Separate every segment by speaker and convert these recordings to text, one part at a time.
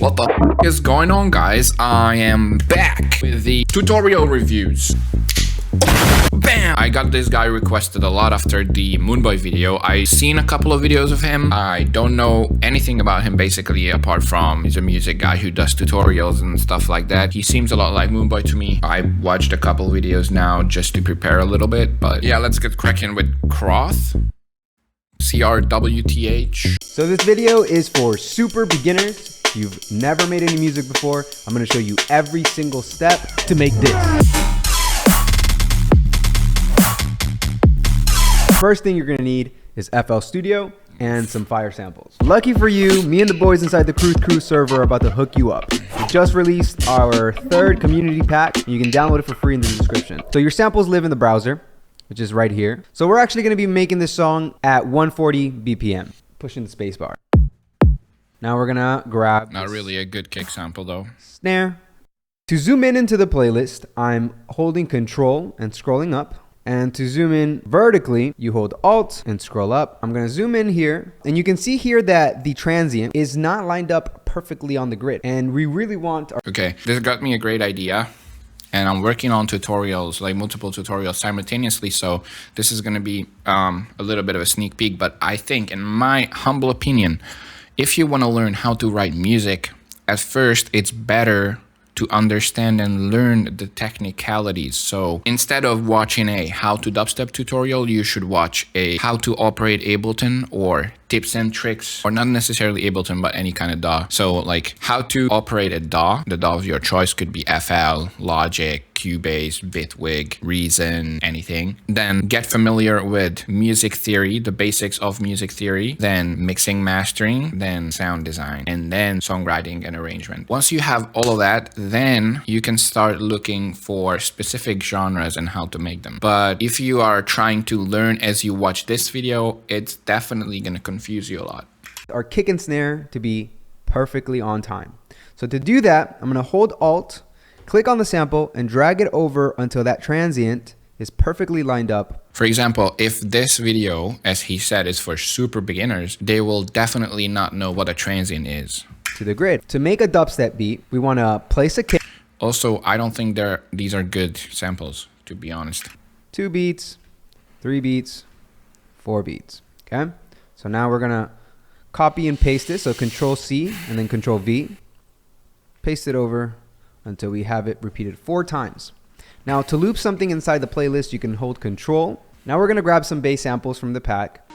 Speaker 1: What the f is going on, guys? I am back with the tutorial reviews. Bam! I got this guy requested a lot after the Moonboy video. I seen a couple of videos of him. I don't know anything about him basically, apart from he's a music guy who does tutorials and stuff like that. He seems a lot like Moonboy to me. I watched a couple videos now just to prepare a little bit, but yeah, let's get cracking with Crwth. CRWTH.
Speaker 2: So this video is for super beginners. If you've never made any music before, I'm going to show you every single step to make this. First thing you're going to need is FL Studio and some fire samples. Lucky for you, me and the boys inside the Crwth server are about to hook you up. We just released our third community pack. You can download it for free in the description. So your samples live in the browser, which is right here. So we're actually going to be making this song at 140 BPM, pushing the space bar. Now we're going to grab
Speaker 1: Not really a good kick sample though.
Speaker 2: Snare. To zoom in into the playlist, I'm holding Control and scrolling up. And to zoom in vertically, you hold Alt and scroll up. I'm gonna zoom in here, and you can see here that the transient is not lined up perfectly on the grid. And we really want our
Speaker 1: Okay, this got me a great idea. And I'm working on tutorials, like multiple tutorials simultaneously. So this is gonna be a little bit of a sneak peek, but I think, in my humble opinion, if you wanna learn how to write music, at first it's better to understand and learn the technicalities. So instead of watching a how to dubstep tutorial, you should watch a how to operate Ableton or tips and tricks, or not necessarily Ableton, but any kind of DAW. So like how to operate a DAW. The DAW of your choice could be FL, Logic, Cubase, Bitwig, Reason, anything. Then get familiar with music theory, the basics of music theory, then mixing, mastering, then sound design, and then songwriting and arrangement. Once you have all of that, then you can start looking for specific genres and how to make them. But if you are trying to learn as you watch this video, it's definitely going to confuse you a lot.
Speaker 2: Our kick and snare to be perfectly on time. So to do that, I'm gonna hold Alt, click on the sample, and drag it over until that transient is perfectly lined up.
Speaker 1: For example, if this video, as he said, is for super beginners, they will definitely not know what a transient is.
Speaker 2: To the grid. To make a dubstep beat, we want to place a kick.
Speaker 1: Also, I don't think these are good samples, to be honest.
Speaker 2: 2 beats, 3 beats, 4 beats. Okay? So now we're going to copy and paste this. So Control C and then Control V. Paste it over until we have it repeated 4 times. Now to loop something inside the playlist, you can hold Control. Now we're going to grab some bass samples from the pack.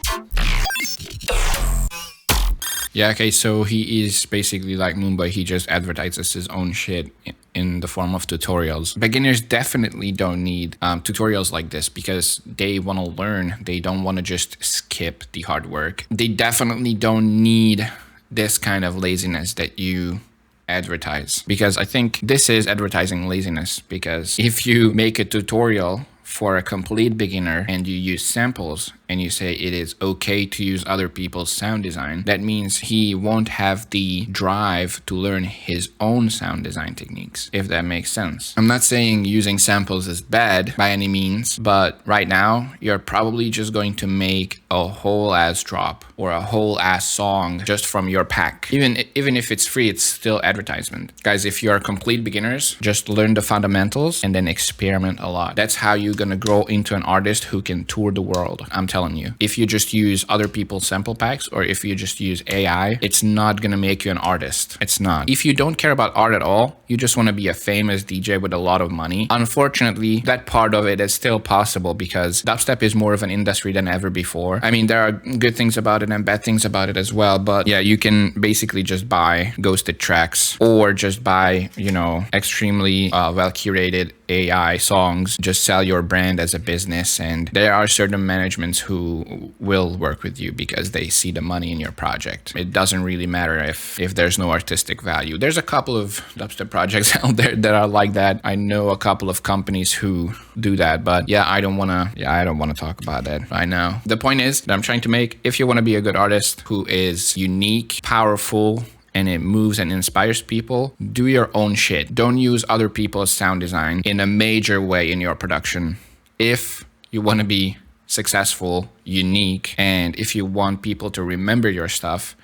Speaker 1: Yeah, okay, so he is basically like Moonboy. He just advertises his own shit in the form of tutorials. Beginners definitely don't need tutorials like this because they want to learn. They don't want to just skip the hard work. They definitely don't need this kind of laziness that you advertise, because I think this is advertising laziness. Because if you make a tutorial for a complete beginner and you use samples and you say it is okay to use other people's sound design, that means he won't have the drive to learn his own sound design techniques, if that makes sense. I'm not saying using samples is bad by any means, but right now you're probably just going to make a whole ass drop or a whole ass song just from your pack. Even if it's free, it's still advertisement. Guys, if you are complete beginners, just learn the fundamentals and then experiment a lot. That's how you're gonna grow into an artist who can tour the world. I'm telling you, if you just use other people's sample packs or if you just use AI, it's not gonna make you an artist. It's not. If you don't care about art at all, you just want to be a famous DJ with a lot of money, unfortunately, that part of it is still possible because dubstep is more of an industry than ever before. I mean, there are good things about it and bad things about it as well, but yeah, you can basically just buy ghosted tracks or just buy, you know, extremely well curated AI songs, just sell your brand as a business. And there are certain managements who will work with you because they see the money in your project. It doesn't really matter if there's no artistic value. There's a couple of dubstep projects out there that are like that. I know a couple of companies who do that, but yeah, I don't want to talk about that right now. The point is that I'm trying to make, if you want to be a good artist who is unique, powerful, and it moves and inspires people, do your own shit. Don't use other people's sound design in a major way in your production. If you want to be successful, unique, and if you want people to remember your stuff,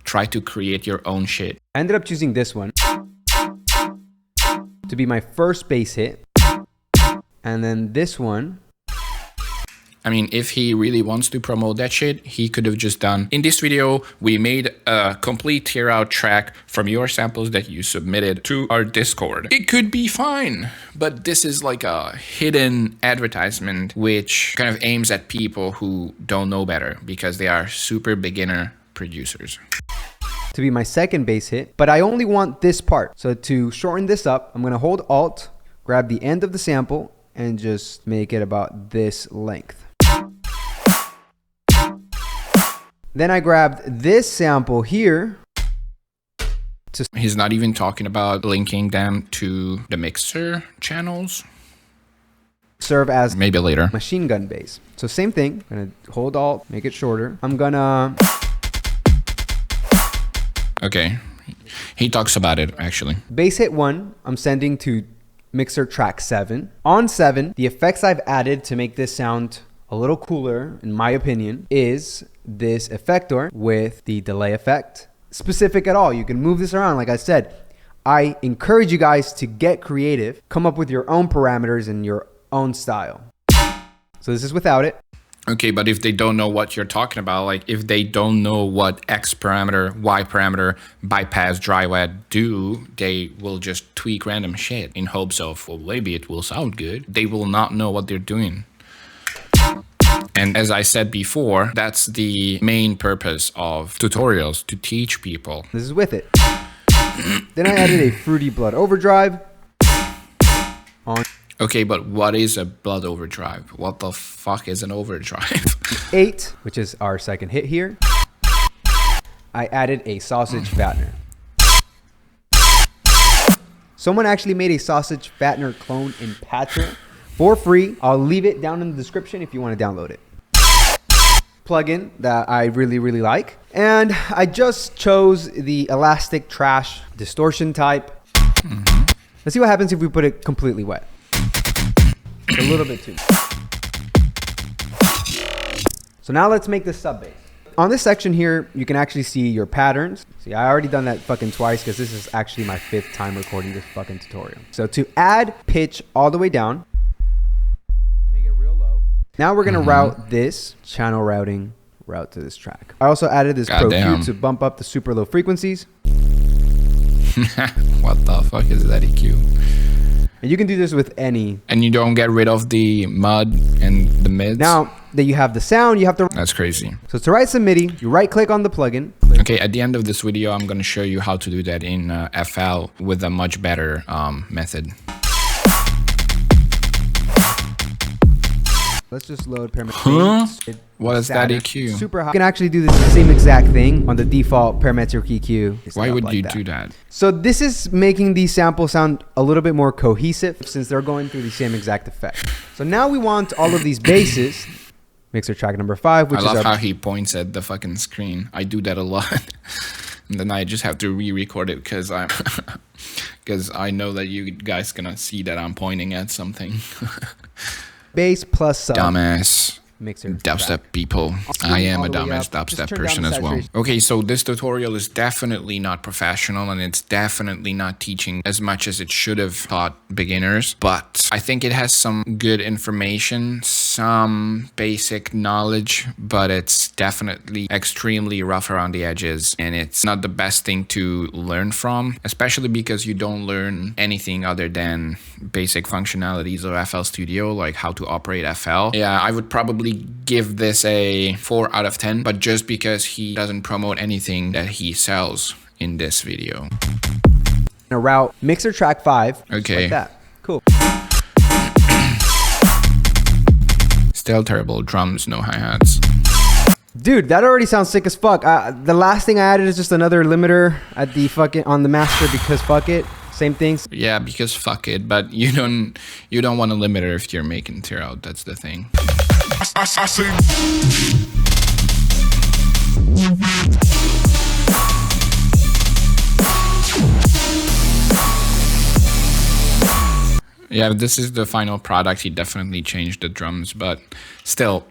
Speaker 1: try to create your own shit.
Speaker 2: I ended up choosing this one to be my first bass hit. And then this one.
Speaker 1: I mean, if he really wants to promote that shit, he could have just done, in this video, we made a complete tear out track from your samples that you submitted to our Discord. It could be fine, but this is like a hidden advertisement which kind of aims at people who don't know better because they are super beginner producers.
Speaker 2: To be my second bass hit, but I only want this part. So to shorten this up, I'm gonna hold Alt, grab the end of the sample, and just make it about this length. Then I grabbed this sample here.
Speaker 1: He's not even talking about linking them to the mixer channels.
Speaker 2: Serve as
Speaker 1: maybe later
Speaker 2: machine gun bass. So same thing, I'm gonna hold Alt, make it shorter. I'm gonna...
Speaker 1: Okay, he talks about it actually.
Speaker 2: Bass hit 1, I'm sending to mixer track 7. On 7, the effects I've added to make this sound a little cooler, in my opinion, is this effector with the delay effect. Specific at all, you can move this around. Like I said, I encourage you guys to get creative, come up with your own parameters and your own style. So this is without it.
Speaker 1: Okay, but if they don't know what you're talking about, like if they don't know what X parameter, Y parameter, bypass, dry wet do, they will just tweak random shit in hopes of, well, maybe it will sound good. They will not know what they're doing. And as I said before, that's the main purpose of tutorials, to teach people.
Speaker 2: This is with it. Then I added a Fruity Blood Overdrive.
Speaker 1: Okay, but what is a blood overdrive? What the fuck is an overdrive?
Speaker 2: 8, which is our second hit here. I added a sausage fattener. Someone actually made a sausage fattener clone in Patra for free. I'll leave it down in the description if you want to download it. Plugin that I really like. And I just chose the elastic trash distortion type. Let's see what happens if we put it completely wet. A little bit too. So now let's make the sub bass. On this section here, you can actually see your patterns. See, I already done that fucking twice because this is actually my 5th time recording this fucking tutorial. So to add pitch all the way down, make it real low. Now we're gonna route this channel routing route to this track. I also added this Pro Q to bump up the super low frequencies.
Speaker 1: What the fuck is that EQ?
Speaker 2: And you can do this with any.
Speaker 1: And you don't get rid of the mud and the mids?
Speaker 2: Now that you have the sound, you have to...
Speaker 1: That's crazy.
Speaker 2: So to write some MIDI, you right click on the plugin.
Speaker 1: Okay, at the end of this video, I'm going to show you how to do that in FL with a much better method.
Speaker 2: Let's just load parametric.
Speaker 1: What is that EQ?
Speaker 2: Super high. You can actually do the same exact thing on the default parametric EQ.
Speaker 1: Why would you do that?
Speaker 2: So this is making these samples sound a little bit more cohesive since they're going through the same exact effect. So now we want all of these basses. Mixer track number 5, which
Speaker 1: I
Speaker 2: is
Speaker 1: love how he points at the fucking screen. I do that a lot. And then I just have to re-record it because I know that you guys gonna see that I'm pointing at something.
Speaker 2: Bass plus sub.
Speaker 1: Dumbass
Speaker 2: Mixer
Speaker 1: dubstep
Speaker 2: track.
Speaker 1: people. I am a dumbass dubstep person as well. Okay, so this tutorial is definitely not professional and it's definitely not teaching as much as it should have taught beginners, but I think it has some good information, some basic knowledge, but it's definitely extremely rough around the edges and it's not the best thing to learn from, especially because you don't learn anything other than basic functionalities of FL Studio, like how to operate FL. Yeah, I would probably give this a 4 out of 10, but just because he doesn't promote anything that he sells in this video.
Speaker 2: A route mixer track 5.
Speaker 1: Okay.
Speaker 2: Like that. Cool.
Speaker 1: Still terrible drums, no hi-hats.
Speaker 2: Dude, that already sounds sick as fuck. The last thing I added is just another limiter at the fucking on the master because fuck it. Same things.
Speaker 1: Yeah, because fuck it, but you don't want a limiter if you're making tear out. That's the thing. Yeah, this is the final product. He definitely changed the drums, but still,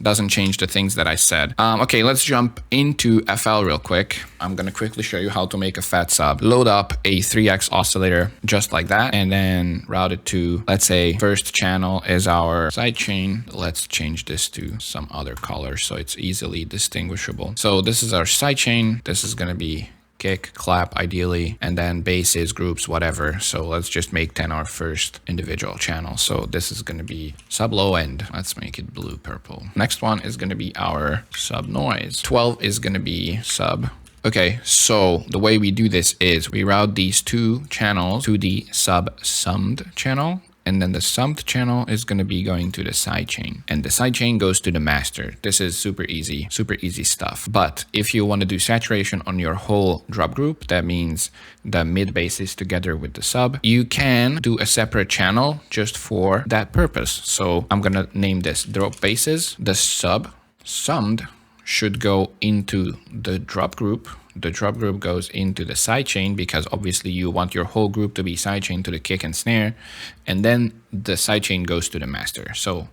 Speaker 1: doesn't change the things that I said. Okay, let's jump into FL real quick. I'm gonna quickly show you how to make a fat sub. Load up a 3x oscillator just like that, and then route it to, let's say, first channel is our sidechain. Let's change this to some other color so it's easily distinguishable. So this is our sidechain. This is gonna be kick, clap ideally, and then basses, groups, whatever. So let's just make 10 our first individual channel. So this is going to be sub low end. Let's make it blue purple. Next one is going to be our sub noise. 12 is going to be sub. Okay, so the way we do this is we route these two channels to the sub summed channel. And then the summed channel is going to be going to the sidechain, and the sidechain goes to the master. This is super easy stuff. But if you want to do saturation on your whole drop group, that means the mid basses together with the sub, you can do a separate channel just for that purpose. So I'm going to name this drop basses. The sub summed should go into the drop group. The drop group goes into the sidechain because obviously you want your whole group to be sidechain to the kick and snare, and then the sidechain goes to the master. So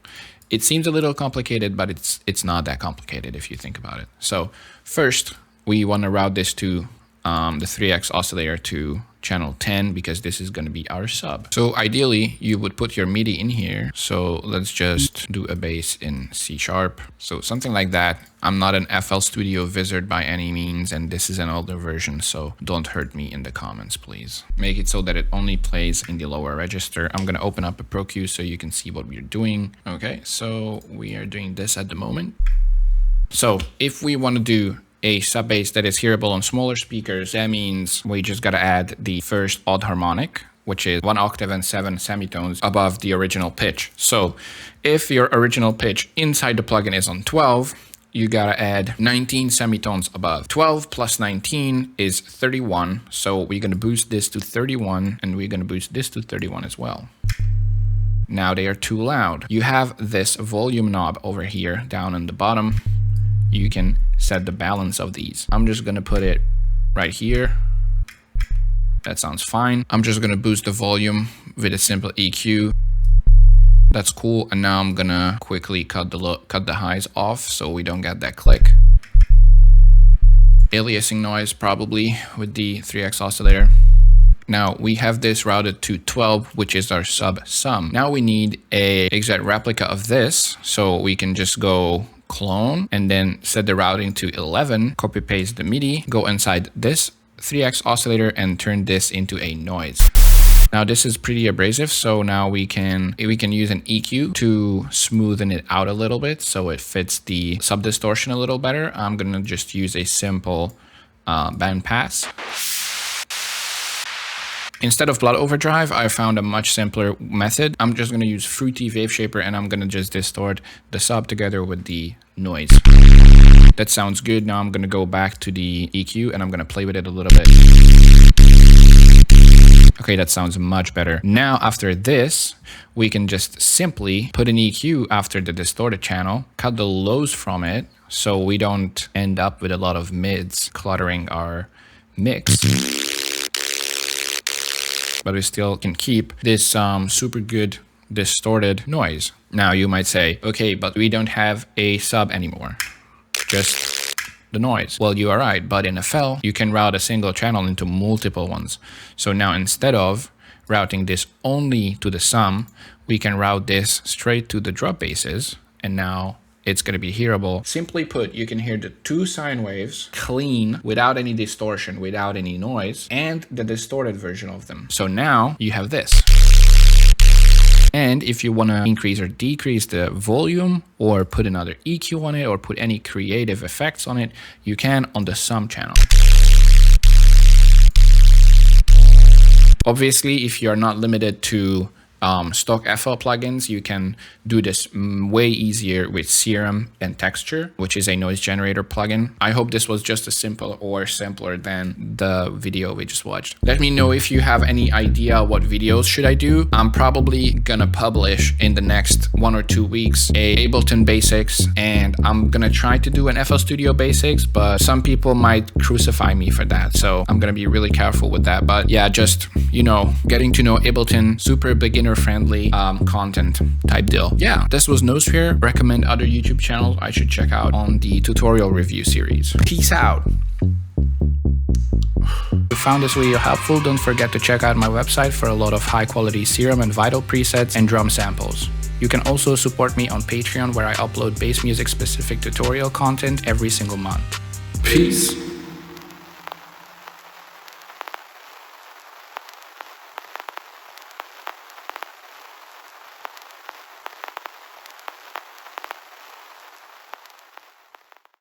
Speaker 1: it seems a little complicated, but it's not that complicated if you think about it. So first we want to route this to the 3x oscillator to channel 10 because this is going to be our sub. So ideally you would put your MIDI in here. So let's just do a bass in C#. So something like that. I'm not an FL Studio wizard by any means, and this is an older version, so don't hurt me in the comments, please. Make it so that it only plays in the lower register. I'm going to open up a Pro Cue so you can see what we're doing. Okay, so we are doing this at the moment. So if we want to do a sub bass that is hearable on smaller speakers, that means we just got to add the first odd harmonic, which is 1 octave and 7 semitones above the original pitch. So if your original pitch inside the plugin is on 12, you gotta add 19 semitones above. 12 plus 19 is 31. So we're gonna boost this to 31, and we're gonna boost this to 31 as well. Now they are too loud. You have this volume knob over here down in the bottom. You can set the balance of these. I'm just gonna put it right here. That sounds fine. I'm just gonna boost the volume with a simple EQ. That's cool. And now I'm gonna quickly cut the highs off so we don't get that click. Aliasing noise probably with the 3x oscillator. Now we have this routed to 12, which is our sub sum. Now we need a exact replica of this, so we can just go clone and then set the routing to 11, copy paste the MIDI, go inside this 3x oscillator and turn this into a noise. Now this is pretty abrasive, so now we can use an EQ to smoothen it out a little bit so it fits the sub distortion a little better. I'm gonna just use a simple band pass. Instead of blood overdrive, I found a much simpler method. I'm just gonna use Fruity Wave Shaper and I'm gonna just distort the sub together with the noise. That sounds good. Now I'm gonna go back to the EQ and I'm gonna play with it a little bit. Okay, that sounds much better. Now, after this, we can just simply put an EQ after the distorted channel, cut the lows from it, so we don't end up with a lot of mids cluttering our mix. But we still can keep this super good distorted noise. Now, you might say, okay, but we don't have a sub anymore. Just the noise. Well, you are right, but in FL, you can route a single channel into multiple ones. So now instead of routing this only to the sum, we can route this straight to the drop basses, and now it's going to be hearable. Simply put, you can hear the two sine waves clean without any distortion, without any noise, and the distorted version of them. So now you have this. And if you want to increase or decrease the volume or put another EQ on it or put any creative effects on it, you can on the sum channel. Obviously, if you're not limited to stock FL plugins, you can do this way easier with Serum and Texture, which is a noise generator plugin. I hope this was just as simple or simpler than the video we just watched. Let me know if you have any idea what videos should I do. I'm probably gonna publish in the next 1 or 2 weeks a Ableton Basics, and I'm gonna try to do an FL Studio Basics, but some people might crucify me for that, so I'm gonna be really careful with that. But yeah, just, you know, getting to know Ableton, super beginner beginner-friendly content type deal. Yeah, this was Nosphere. Recommend other YouTube channels I should check out on the tutorial review series. Peace out. If you found this video helpful, don't forget to check out my website for a lot of high-quality Serum and Vital presets and drum samples. You can also support me on Patreon, where I upload bass music specific tutorial content every single month. Peace.